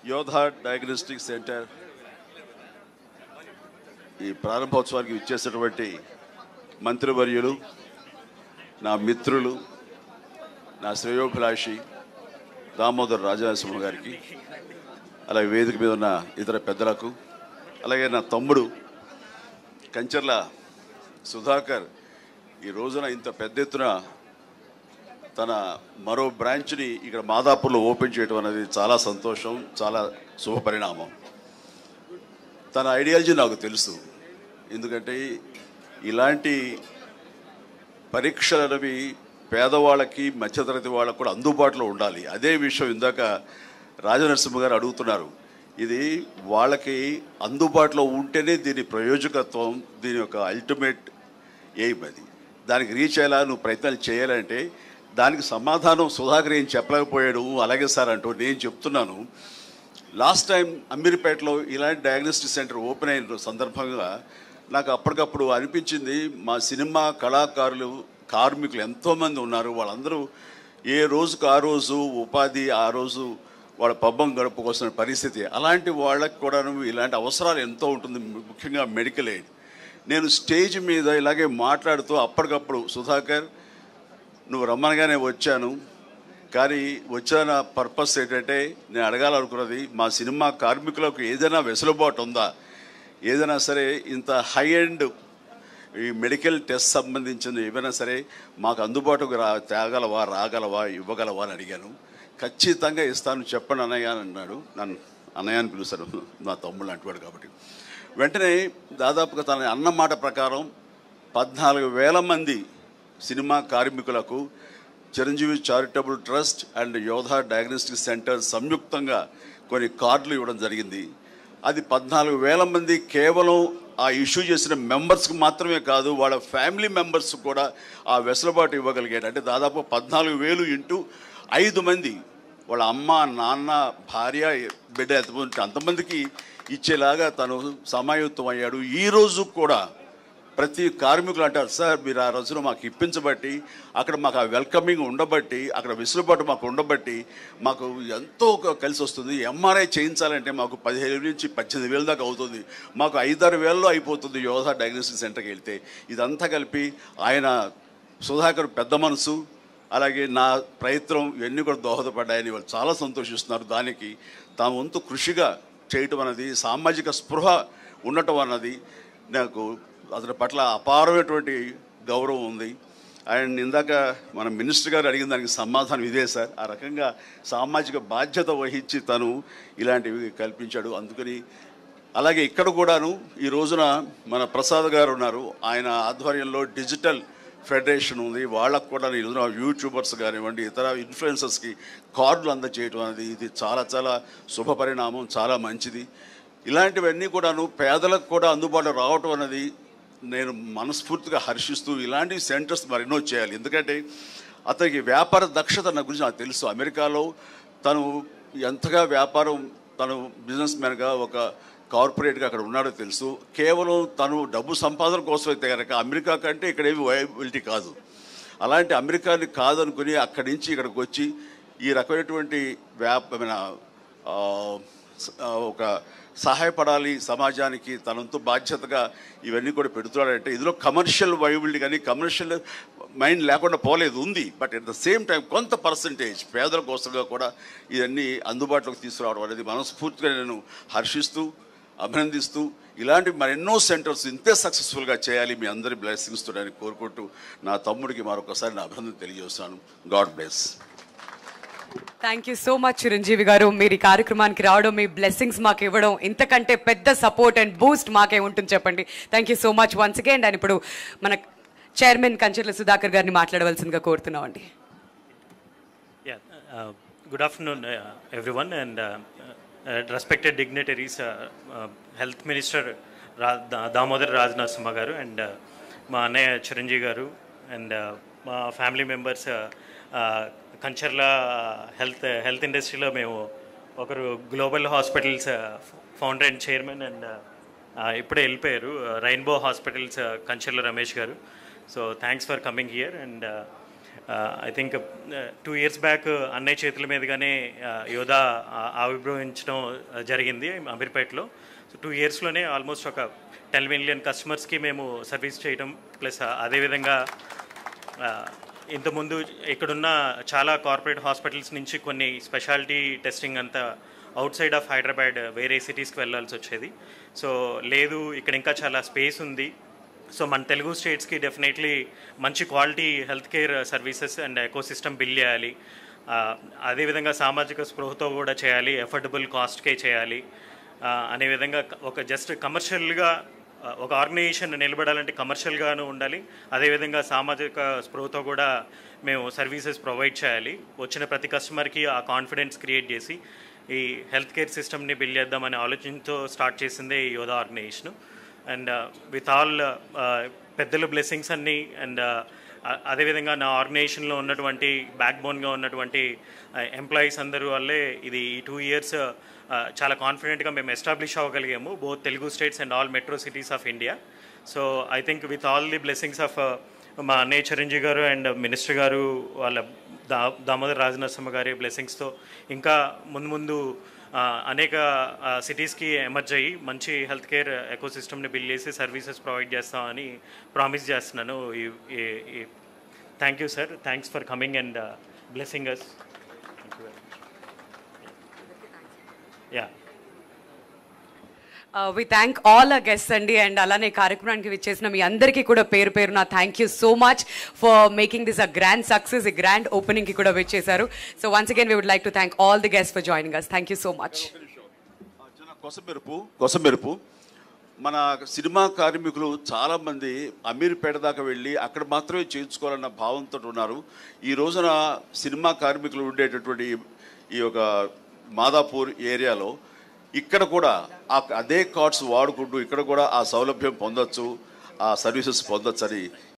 యోధా diagnostic centre ఈ ప్రారంభోత్సవానికి ఇచ్చేసినటువంటి మంత్రివర్యులు, నా మిత్రులు, నా శ్రేయోభిలాషి దామోదర్ రాజనరసింహ గారికి, అలాగే వేదిక మీద ఉన్న ఇతర పెద్దలకు, అలాగే నా తమ్ముడు కంచర్ల సుధాకర్ ఈ రోజున ఇంత పెద్ద ఎత్తున తన మరో బ్రాంచ్ని ఇక్కడ మాదాపూర్లో ఓపెన్ చేయడం అనేది చాలా సంతోషం, చాలా శుభపరిణామం. తన ఐడియాలజీ నాకు తెలుసు. ఎందుకంటే ఇలాంటి పరీక్షలు అనేవి పేదవాళ్ళకి, మధ్యతరగతి వాళ్ళకు కూడా అందుబాటులో ఉండాలి. అదే విషయం ఇందాక రాజనరసింహ గారు అడుగుతున్నారు. ఇది వాళ్ళకి అందుబాటులో ఉంటేనే దీని ప్రయోజకత్వం, దీని యొక్క అల్టిమేట్ ఎయిమ్. అది దానికి రీచ్ అయ్యేలా నువ్వు ప్రయత్నాలు చేయాలంటే దానికి సమాధానం సుధాకర్ ఏం చెప్పలేకపోయాడు. అలాగే సార్ అంటూ నేను చెప్తున్నాను. లాస్ట్ టైం అమీర్పేటలో ఇలాంటి డయాగ్నోస్టిక్ సెంటర్ ఓపెన్ అయిన సందర్భంగా నాకు అప్పటికప్పుడు అనిపించింది, మా సినిమా కళాకారులు, కార్మికులు ఎంతోమంది ఉన్నారు. వాళ్ళందరూ ఏ రోజుకు ఆ రోజు ఉపాధి, ఆ రోజు వాళ్ళ పబ్బం గడుపుకొస్తున్న పరిస్థితి. అలాంటి వాళ్ళకి కూడా ఇలాంటి అవసరాలు ఎంతో ఉంటుంది, ముఖ్యంగా మెడికల్ ఎయిడ్. నేను స్టేజ్ మీద ఇలాగే మాట్లాడుతూ అప్పటికప్పుడు సుధాకర్ నువ్వు రమ్మనగానే వచ్చాను, కానీ వచ్చిన పర్పస్ ఏంటంటే నేను అడగాలనుకున్నది, మా సినిమా కార్మికులకు ఏదైనా వెసులుబాటు ఉందా, ఏదైనా సరే ఇంత హై ఎండ్ ఈ మెడికల్ టెస్ట్ సంబంధించిన ఏమైనా సరే మాకు అందుబాటుకు రాగలవా ఇవ్వగలవా అని అడిగాను. ఖచ్చితంగా ఇస్తాను, చెప్పండి అన్నయ్య అని అన్నాడు. నన్ను అన్నయ్య అని పిలుస్తాను, నా తమ్ముడు అంటున్నాడు కాబట్టి. వెంటనే దాదాపుగా తన అన్న మాట ప్రకారం 14,000 మంది సినిమా కార్మికులకు చిరంజీవి చారిటబుల్ ట్రస్ట్ అండ్ యోధా డయాగ్నోస్టిక్ సెంటర్ సంయుక్తంగా కొన్ని కార్డులు ఇవ్వడం జరిగింది. అది 14,000 మంది కేవలం ఆ ఇష్యూ చేసిన మెంబర్స్కి మాత్రమే కాదు, వాళ్ళ ఫ్యామిలీ మెంబర్స్ కూడా ఆ వెసులుబాటు ఇవ్వగలిగాడు. అంటే దాదాపు 14,000 ఇంటూ 5 మంది, వాళ్ళ అమ్మ, నాన్న, భార్య, బిడ్డ ఎంతమంది అంతమందికి ఇచ్చేలాగా తను సమాయుత్తం అయ్యాడు. ఈరోజు కూడా ప్రతి కార్మికులు అంటారు, సార్ మీరు ఆ రోజున మాకు ఇప్పించబట్టి, అక్కడ మాకు ఆ వెల్కమింగ్ ఉండబట్టి, అక్కడ వెసులుబాటు మాకు ఉండబట్టి మాకు ఎంతో కలిసి వస్తుంది. ఎంఆర్ఐ చేయించాలంటే మాకు 15,000 నుంచి 18,000 దాకా అవుతుంది, మాకు 5-6 వేలలో అయిపోతుంది యోధా డయాగ్నోస్టిక్ సెంటర్కి వెళ్తే. ఇదంతా కలిపి ఆయన సుధాకర్ పెద్ద మనసు, అలాగే నా ప్రయత్నం ఇవన్నీ కూడా దోహదపడ్డాయని వాళ్ళు చాలా సంతోషిస్తున్నారు. దానికి తాము వంతు కృషిగా చేయటం అన్నది, సామాజిక స్పృహ ఉండటం అన్నది నాకు అతని పట్ల అపారమైనటువంటి గౌరవం ఉంది. అండ్ ఇందాక మన మినిస్టర్ గారు అడిగిన దానికి సమాధానం ఇదే సార్. ఆ రకంగా సామాజిక బాధ్యత వహించి తను ఇలాంటివి కల్పించాడు. అందుకని అలాగే ఇక్కడ కూడాను ఈ రోజున మన ప్రసాద్ గారు ఉన్నారు, ఆయన ఆధ్వర్యంలో డిజిటల్ ఫెడరేషన్ ఉంది. వాళ్ళకు కూడా ఈ రోజున యూట్యూబర్స్ కానివ్వండి, ఇతర ఇన్ఫ్లుయెన్సర్స్కి కార్డులు అందజేయటం అనేది ఇది చాలా చాలా శుభపరిణామం, చాలా మంచిది. ఇలాంటివన్నీ కూడాను పేదలకు కూడా అందుబాటులో రావటం అనేది నేను మనస్ఫూర్తిగా హర్షిస్తూ ఇలాంటి సెంటర్స్ మరెన్నో చేయాలి. ఎందుకంటే అతనికి వ్యాపార దక్షత నా గురించి నాకు తెలుసు. అమెరికాలో తను ఎంతగా వ్యాపారం, తను బిజినెస్ మ్యాన్గా ఒక కార్పొరేట్గా అక్కడ ఉన్నాడో తెలుసు. కేవలం తను డబ్బు సంపాదన కోసం అయితే కనుక అమెరికా కంటే ఇక్కడ ఏమి వయబిలిటీ కాదు. అలాంటి అమెరికాని కాదనుకుని అక్కడి నుంచి ఇక్కడికి వచ్చి ఈ రకమైనటువంటి ఒక సహాయపడాలి సమాజానికి, తనంతో బాధ్యతగా ఇవన్నీ కూడా పెడుతున్నాడంటే ఇందులో కమర్షియల్ వయబిలిటీ కానీ కమర్షియల్ మైండ్ లేకుండా పోలేదు, ఉంది. But at the same time కొంత పర్సంటేజ్ పేదల కోసంగా కూడా ఇవన్నీ అందుబాటులోకి తీసుకురావడం అనేది మనస్ఫూర్తిగా నేను హర్షిస్తూ అభినందిస్తూ ఇలాంటి మరెన్నో సెంటర్స్ ఇంతే సక్సెస్ఫుల్గా చేయాలి, మీ అందరి బ్లెస్సింగ్స్ తోడని కోరుకుంటూ నా తమ్ముడికి మరొకసారి నా అభినందన తెలియజేస్తాను. God bless. Thank you so much Chiranjeevi గారు, మీరు ఈ కార్యక్రమానికి రావడం, మీ బ్లెస్సింగ్స్ మాకు ఇవ్వడం, ఇంతకంటే పెద్ద సపోర్ట్ అండ్ బూస్ట్ మాకే ఉంటుంది చెప్పండి. Thank you so much once again. And ఇప్పుడు మన చైర్మన్ కంచర్ల సుధాకర్ గారిని మాట్లాడవలసిందిగా కోరుతున్నామండి. Good afternoon everyone and respected dignitaries, health minister Damodar Rajanarasimha గారు అండ్ మా అన్నయ్య చిరంజీవి గారు అండ్ మా ఫ్యామిలీ మెంబర్స్, కంచర్ల హెల్త్ ఇండస్ట్రీలో మేము ఒకరు global hospitals founder and chairman and ఇప్పుడే వెళ్ళిపోయారు, రెయిన్బో హాస్పిటల్స్ కంచర్ల రమేష్ గారు. So thanks for coming here and I think 2 years back అన్నయ్య చేతుల మీదుగానే యోధా ఆవిర్భవించడం జరిగింది అమీర్పేటలో. సో 2 yearsలోనే ఆల్మోస్ట్ ఒక 10 million కస్టమర్స్కి మేము సర్వీస్ చేయడం, ప్లస్ అదేవిధంగా ఇంతకుముందు ఇక్కడున్న చాలా కార్పొరేట్ హాస్పిటల్స్ నుంచి కొన్ని స్పెషాలిటీ టెస్టింగ్ అంతా అవుట్ సైడ్ ఆఫ్ హైదరాబాద్ వేరే సిటీస్కి వెళ్ళాల్సి వచ్చేది. సో లేదు, ఇక్కడ ఇంకా చాలా స్పేస్ ఉంది. సో మన తెలుగు స్టేట్స్కి డెఫినెట్లీ మంచి quality health care services and ecosystem build చేయాలి. అదేవిధంగా సామాజిక స్పృహతో కూడా చేయాలి, ఎఫోర్డబుల్ కాస్ట్కే చేయాలి అనే విధంగా ఒక జస్ట్ కమర్షియల్గా ఒక ఆర్గనైజేషన్ నిలబడాలంటే కమర్షియల్గాను ఉండాలి, అదేవిధంగా సామాజిక స్పృహతో కూడా మేము సర్వీసెస్ ప్రొవైడ్ చేయాలి. వచ్చిన ప్రతి కస్టమర్కి ఆ కాన్ఫిడెన్స్ క్రియేట్ చేసి ఈ హెల్త్ కేర్ సిస్టమ్ని బిల్డ్ చేద్దామనే ఆలోచనతో స్టార్ట్ చేసిందే ఈ యోధా ఆర్గనైజేషన్. అండ్ విత్ ఆల్ పెద్దల బ్లెస్సింగ్స్ అన్నీ అండ్ అదేవిధంగా నా ఆర్గనైజేషన్లో ఉన్నటువంటి బ్యాక్ బోన్గా ఉన్నటువంటి ఎంప్లాయీస్ అందరూ వల్లే ఇది ఈ 2 years చాలా కాన్ఫిడెంట్గా మేము ఎస్టాబ్లిష్ అవ్వగలిగాము, both Telugu states and all metro cities of India. So I think with all the blessings of మా అన్నయ్య చిరంజీవి గారు అండ్ మినిస్టర్ గారు వాళ్ళ దామోదర్ రాజనరసింహ గారి బ్లెస్సింగ్స్తో ఇంకా ముందు అనేక సిటీస్కి ఎమర్జ్ అయ్యి మంచి హెల్త్ కేర్ ఎకోసిస్టమ్ని బిల్డ్ చేసి సర్వీసెస్ ప్రొవైడ్ చేస్తామని ప్రామిస్ చేస్తున్నాను. Thank you sir, thanks for coming and blessing us. Yeah, we thank all uh guests అండి, అండ్ అలానే కార్యక్రమానికి విచ్చేసిన మీ అందరికీ కూడా పేరు పేరున thank you so much for making this a grand success. ఈ గ్రాండ్ ఓపెనింగ్కి కూడా విచ్చేశారు. So once again we would like to thank all the guests for joining us. Thank you so much. కొసమెరుపు మన సినిమా కార్మికులు చాలామంది అమీర్పేట దాకా వెళ్ళి అక్కడ మాత్రమే చేయించుకోవాలన్న భావంతో ఉన్నారు. ఈ రోజున సినిమా కార్మికులు ఉండేటటువంటి ఈ యొక్క మాదాపూర్ ఏరియాలో ఇక్కడ కూడా అదే కార్డ్స్ వాడుకుంటూ ఇక్కడ కూడా ఆ సౌలభ్యం పొందొచ్చు, ఆ సర్వీసెస్ పొందొచ్చు అని